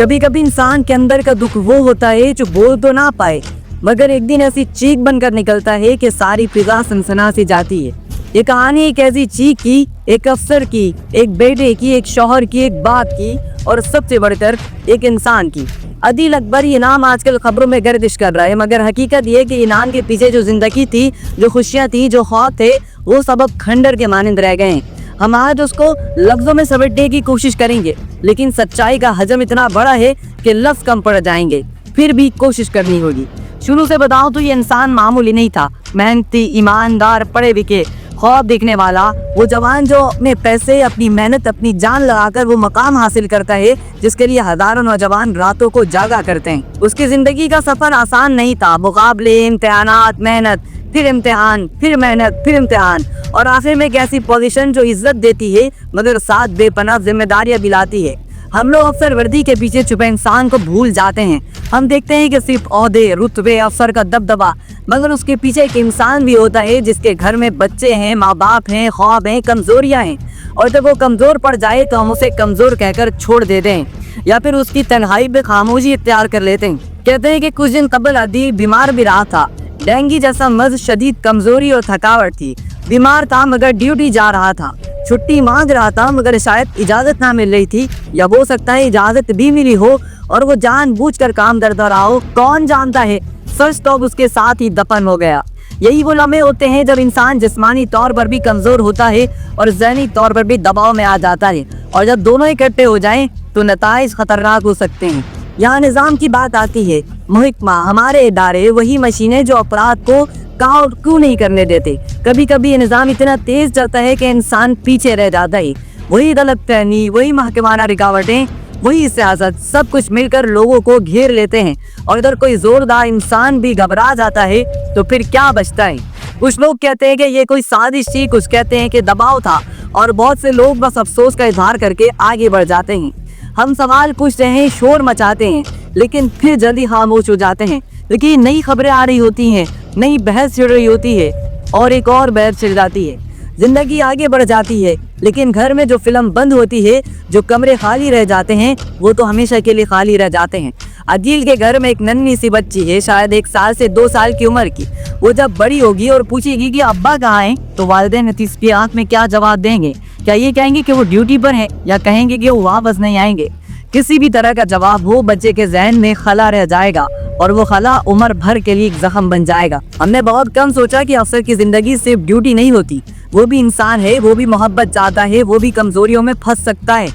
कभी कभी इंसान के अंदर का दुख वो होता है जो बोल तो ना पाए, मगर एक दिन ऐसी चीख बनकर निकलता है कि सारी फिजा सनसना सी जाती है। ये कहानी एक ऐसी चीख की, एक अफसर की, एक बेटे की, एक शौहर की, एक बाप की और सबसे बढ़कर एक इंसान की। अदील अकबर ये नाम आजकल खबरों में गर्दिश कर रहा है, मगर हकीकत ये कि नाम के पीछे जो जिंदगी थी, जो खुशियाँ थी, जो ख्वाब थे, वो सब अब खंडर के मानंद रह गए हैं। हम आज उसको लफ्जों में समेटने की कोशिश करेंगे, लेकिन सच्चाई का हजम इतना बड़ा है कि लफ्ज कम पड़ जाएंगे, फिर भी कोशिश करनी होगी। शुरू से बताऊं तो ये इंसान मामूली नहीं था। मेहनती, ईमानदार, पढ़े लिखे, ख्वाब देखने वाला वो जवान जो अपने पैसे, अपनी मेहनत, अपनी जान लगाकर वो मकाम हासिल करता है जिसके लिए हजारों नौजवान रातों को जागा करते हैं। उसकी जिंदगी का सफर आसान नहीं था। मुकाबले, इम्तिहानात, मेहनत, फिर इम्तिहान, फिर मेहनत, फिर इम्तिहान और आखिर में एक ऐसी पोजीशन जो इज्जत देती है मगर साथ बेपनाह जिम्मेदारियां भी लाती है। हम लोग अक्सर वर्दी के पीछे छुपे इंसान को भूल जाते हैं। हम देखते हैं कि सिर्फ ओहदे, रुतबे, अफसर का दबदबा, मगर उसके पीछे एक इंसान भी होता है जिसके घर में बच्चे हैं, माँ बाप हैं, ख्वाब हैं, कमजोरियाँ हैं। और जब वो कमजोर पड़ जाए तो हम उसे कमजोर कहकर छोड़ देते हैं या फिर उसकी तन्हाई पे खामोशी इख्तियार कर लेते हैं। कहते हैं कि कुछ दिन कबल अदील बीमार भी रहा था। डेंगू जैसा मर्ज, शदीद कमजोरी और थकावट थी। बीमार था मगर ड्यूटी जा रहा था। छुट्टी मांग रहा था मगर शायद इजाजत ना मिल रही थी, या हो सकता है इजाजत भी मिली हो और वो जानबूझकर काम करता रहा हो, कौन जानता है। सच तो उसके साथ ही दफन हो गया। यही वो लम्हे होते हैं जब इंसान जिस्मानी तौर पर भी कमजोर होता है और ज़हनी तौर पर भी दबाव में आ जाता है, और जब दोनों इकट्ठे हो जाएं तो नताइज खतरनाक हो सकते हैं। यहाँ निज़ाम की बात आती है। महकमा, हमारे इदारे वही मशीनें जो अपराध को काउंट क्यों नहीं करने देते। कभी कभी ये निज़ाम इतना तेज चलता है कि इंसान पीछे रह जाता है। वही गलत फहमी, वही महकमाना रुकावटें, वही सियासत, सब कुछ मिलकर लोगों को घेर लेते हैं। और अगर कोई जोरदार इंसान भी घबरा जाता है तो फिर क्या बचता है। कुछ लोग कहते हैं कि ये कोई साजिश थी, कुछ कहते हैं कि दबाव था, और बहुत से लोग बस अफसोस का इजहार करके आगे बढ़ जाते हैं। हम सवाल पूछते हैं, शोर मचाते हैं, लेकिन फिर जल्दी खामोश हो जाते हैं। लेकिन नई खबरें आ रही होती हैं, नई बहस छिड़ रही होती है और एक और बहस छिड़ जाती है। जिंदगी आगे बढ़ जाती है, लेकिन घर में जो फिल्म बंद होती है, जो कमरे खाली रह जाते हैं, वो तो हमेशा के लिए खाली रह जाते हैं। अदील के घर में एक नन्ही सी बच्ची है, शायद 1 साल से 2 साल की उम्र की। वो जब बड़ी होगी और पूछेगी कि अब्बा कहाँ हैं, तो वालिदैन इसकी आंख में क्या जवाब देंगे? क्या ये कहेंगे कि वो ड्यूटी पर हैं, या कहेंगे कि वो वापस नहीं आएंगे? किसी भी तरह का जवाब हो, बच्चे के जहन में खला रह जाएगा और वो खला उम्र भर के लिए एक जख्म बन जाएगा। हमने बहुत कम सोचा कि अफसर की जिंदगी सिर्फ ड्यूटी नहीं होती। वो भी इंसान है, वो भी मोहब्बत चाहता है, वो भी कमजोरियों में फंस सकता है।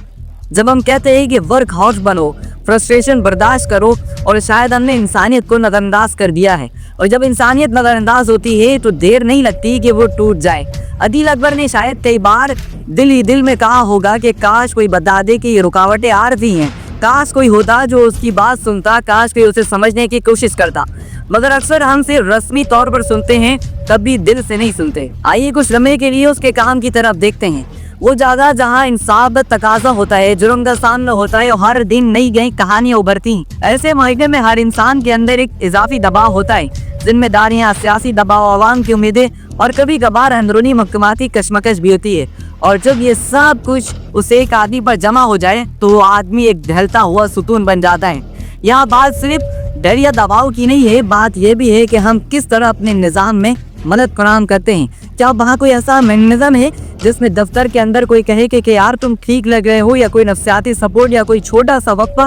जब हम कहते हैं कि वर्क हार्ड बनो, फ्रस्ट्रेशन बर्दाश्त करो, और शायद हमने इंसानियत को नजरअंदाज कर दिया है। और जब इंसानियत नजरअंदाज होती है तो देर नहीं लगती कि वो टूट जाए। अदील अकबर ने शायद कई बार दिल ही दिल में कहा होगा कि काश कोई बता दे कि ये रुकावटें आ रही हैं, काश कोई होता जो उसकी बात सुनता, काश कोई उसे समझने की कोशिश करता। मगर अक्सर हम सिर्फ रस्मी तौर पर सुनते हैं, कभी दिल से नहीं सुनते। आइए कुछ लम्हे के लिए उसके काम की तरफ देखते हैं। वो जगह जहाँ इंसाफ तकाजा होता है, जुर्म का सामना होता है और हर दिन नई नई कहानियां उभरती हैं। ऐसे मायने में हर इंसान के अंदर एक इजाफी दबाव होता है, जिम्मेदारियां, सियासी दबाव, आवाम की उम्मीदें और कभी कभार अंदरूनी महकमाती कशमकश भी होती है। और जब ये सब कुछ उसे एक आदमी पर जमा हो जाए तो वो आदमी एक ढलता हुआ सुतून बन जाता है। यहाँ बात सिर्फ डर या दबाव की नहीं है, बात यह भी है कि हम किस तरह अपने निज़ाम में मदद फराहम करते हैं। क्या वहाँ कोई ऐसा मैकेनिज्म है जिसमें दफ्तर के अंदर कोई कहे कि यार तुम ठीक लग रहे हो, या कोई नफ्सियाती सपोर्ट, या कोई छोटा सा वक्फा?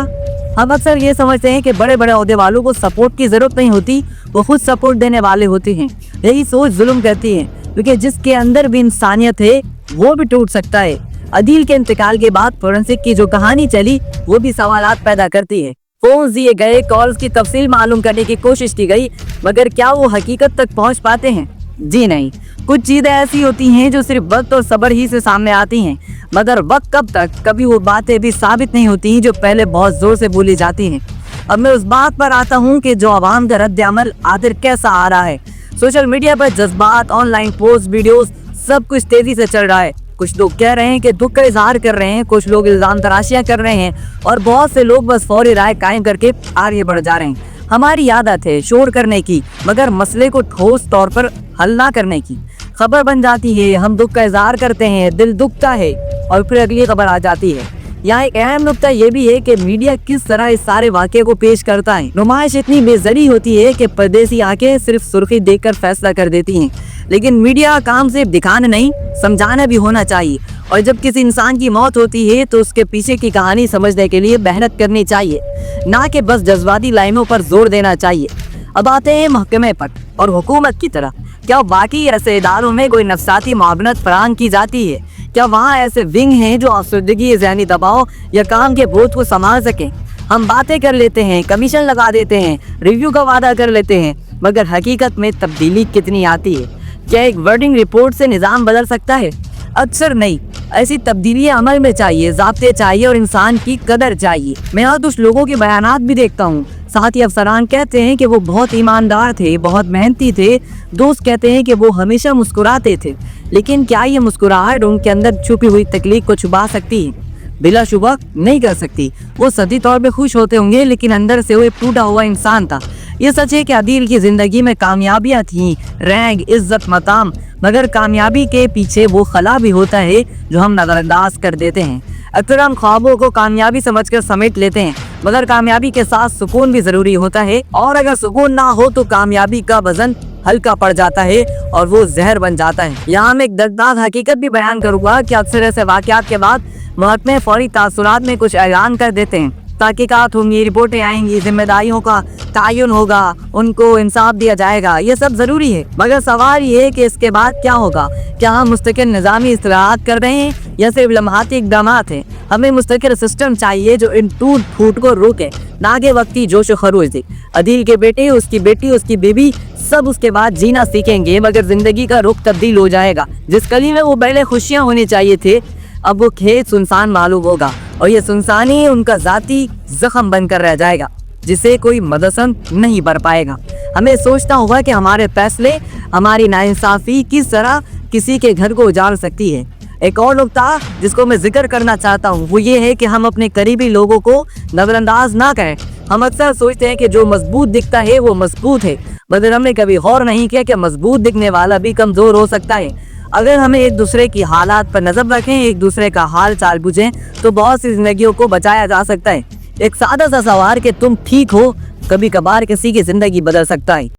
हम अक्सर ये समझते हैं कि बड़े बड़े ओहदे वालों को सपोर्ट की जरूरत नहीं होती, वो खुद सपोर्ट देने वाले होते हैं। यही सोच जुल्म करती है, क्योंकि जिसके अंदर भी इंसानियत है वो भी टूट सकता है। अदील के इंतकाल के बाद फोरेंसिक की जो कहानी चली वो भी सवालात पैदा करती है। फोन दिए गए, कॉल्स की तफसील मालूम करने की कोशिश की गई, मगर क्या वो हकीकत तक पहुंच पाते हैं? जी नहीं। कुछ चीजें ऐसी होती हैं जो सिर्फ वक्त और सब्र ही से सामने आती हैं, मगर वक्त कब तक, कभी वो बातें भी साबित नहीं होती जो पहले बहुत जोर से बोली जाती हैं। अब मैं उस बात पर आता हूँ कि जो आवाम का रद्द अमल आखिर कैसा आ रहा है। सोशल मीडिया पर जज्बात, ऑनलाइन पोस्ट, वीडियोस, सब कुछ तेजी से चल रहा है। कुछ लोग कह रहे हैं कि दुख का इजहार कर रहे हैं, कुछ लोग इल्जाम तराशियां कर रहे हैं, और बहुत से लोग बस फौरी राय कायम करके आगे बढ़ जा रहे हैं। हमारी आदत है शोर करने की, मगर मसले को ठोस तौर पर हल ना करने की। खबर बन जाती है, हम दुख का इजहार करते हैं, दिल दुखता है, और फिर अगली खबर आ जाती है। यहाँ एक अहम नुकता ये भी है कि मीडिया किस तरह इस सारे वाक़े को पेश करता है। नुमाइश इतनी बेज़री होती है कि परदेसी आंखें सिर्फ सुर्खी देखकर फैसला कर देती हैं, लेकिन मीडिया का काम सिर्फ दिखाना नहीं, समझाना भी होना चाहिए। और जब किसी इंसान की मौत होती है तो उसके पीछे की कहानी समझने के लिए मेहनत करनी चाहिए, ना कि बस जज्बाती लाइनों पर जोर देना चाहिए। अब आते हैं महकमे पर और हुकूमत की तरह। क्या बाकी ऐसे इदारों में कोई नफसाती मुआवनत फराहम की जाती है? क्या वहाँ ऐसे विंग हैं जो अफसरदगी, ज़हनी दबाव या काम के बोझ को संभाल सकें? हम बातें कर लेते हैं, कमीशन लगा देते हैं, रिव्यू का वादा कर लेते हैं, मगर हकीकत में तब्दीली कितनी आती है? क्या एक वर्डिंग रिपोर्ट से निज़ाम बदल सकता है? अक्सर नहीं। ऐसी तब्दीलियाँ अमल में चाहिए, ज़ाब्ते चाहिए और इंसान की कदर चाहिए। मैं आज कुछ लोगों के बयानात भी देखता हूँ। साथ ही अफसरान कहते हैं कि वो बहुत ईमानदार थे, बहुत मेहनती थे। दोस्त कहते हैं कि वो हमेशा मुस्कुराते थे। लेकिन क्या ये मुस्कुराहट उनके अंदर छुपी हुई तकलीफ को छुपा सकती है? बिलाशुबा नहीं कर सकती। वो सदी तौर पे खुश होते होंगे, लेकिन अंदर से वो एक टूटा हुआ इंसान था। ये सच है कि अदील की जिंदगी में कामयाबियां थीं, रैंक, इज्जत, मकाम, मगर कामयाबी के पीछे वो खला भी होता है जो हम नजरअंदाज कर देते हैं। अक्सर हम ख्वाबों को कामयाबी समझकर समेट लेते हैं, मगर कामयाबी के साथ सुकून भी जरूरी होता है। और अगर सुकून ना हो तो कामयाबी का वजन हल्का पड़ जाता है और वो जहर बन जाता है। यहाँ मैं एक दर्दनाक हकीकत भी बयान करूंगा कि अक्सर ऐसे वाकयात के बाद महकमे फौरी तासुरात में कुछ ऐलान कर देते हैं। तहकीकात होंगी, रिपोर्टें आएंगी, जिम्मेदारियों का तयन होगा, उनको इंसाफ दिया जाएगा। ये सब जरूरी है, मगर सवाल ये है कि इसके बाद क्या होगा? क्या हम मुस्तकिल निज़ामी इस्लाहात कर रहे हैं या सिर्फ लम्हाती इक़दामात हैं? हमें मुस्तकिल सिस्टम चाहिए जो इन टूट फूट को रोके, ना कि वक्ती जोश व खरोश दे। अदील के बेटे, उसकी बेटी, उसकी बीवी सब उसके बाद जीना सीखेंगे, मगर जिंदगी का रुख तब्दील हो जाएगा। जिस गली में वो पहले खुशियाँ होनी चाहिए थे, अब वो खेत सुनसान मालूम होगा, और ये सुनसानी उनका जाती जख्म बनकर रह जाएगा जिसे कोई मदसन नहीं भर पाएगा। हमें सोचना होगा कि हमारे फैसले, हमारी नाइंसाफी किस तरह किसी के घर को उजाड़ सकती है। एक और नुकता जिसको मैं जिक्र करना चाहता हूँ वो ये है कि हम अपने करीबी लोगों को नजरअंदाज ना करें। हम अक्सर सोचते हैं कि जो मजबूत दिखता है वो मजबूत है, मगर हमने कभी गौर नहीं किया कि मजबूत दिखने वाला भी कमजोर हो सकता है। अगर हमें एक दूसरे की हालात पर नजर रखें, एक दूसरे का हाल चाल पूछें, तो बहुत सी जिंदगियों को बचाया जा सकता है। एक सादा सा सवाल कि तुम ठीक हो कभी कभार किसी की जिंदगी बदल सकता है।